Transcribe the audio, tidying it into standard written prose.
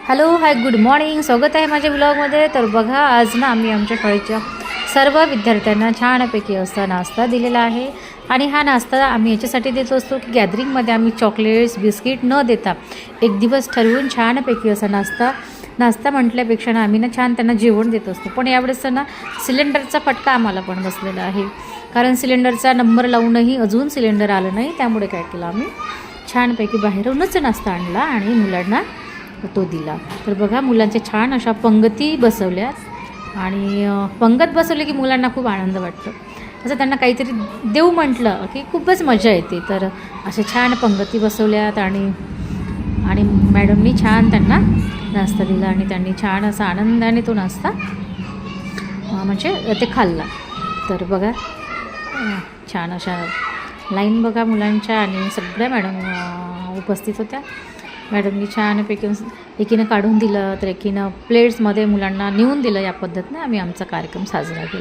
Hello hi good morning, स्वागत आहे माझ्या ब्लॉगमध्ये. तर बघा, आज ना आम्ही आमच्या शाळेच्या सर्व विद्यार्थ्यांना छानपैकी असा नाश्ता दिलेला आहे. आणि हा नाश्ता आम्ही याच्यासाठी देत असतो की गॅदरिंगमध्ये आम्ही चॉकलेट्स बिस्किट न देता एक दिवस ठरवून छानपैकी असा नाश्ता म्हटल्यापेक्षा ना आम्ही ना छान त्यांना जेवण देत असतो. पण यावेळेस ना सिलेंडरचा फटका आम्हाला पण बसलेला आहे, कारण सिलेंडरचा नंबर लावूनही अजून सिलेंडर आलं नाही. त्यामुळे काय केलं, आम्ही छानपैकी बाहेरूनच नाश्ता आणला आणि मुलांना तो दिला. तर बघा, मुलांच्या छान अशा पंगती बसवल्यात आणि पंगत बसवली की मुलांना खूप आनंद वाटतो. असं त्यांना काहीतरी देऊ म्हटलं की खूपच मजा येते. तर अशा छान पंगती बसवल्यात आणि मॅडमनी छान त्यांना नाश्ता दिला आणि त्यांनी छान असा आनंदाने तो नाश्ता म्हणजे ते खाल्ला. तर बघा, छान अशा लाईन बघा मुलांच्या, आणि सगळ्या मॅडम उपस्थित होत्या. मॅडमनी छानपैकी एकीनं काढून दिलं तर एकीनं प्लेट्समध्ये मुलांना नेऊन दिलं. या पद्धतीने आम्ही आमचा कार्यक्रम साजरा केला.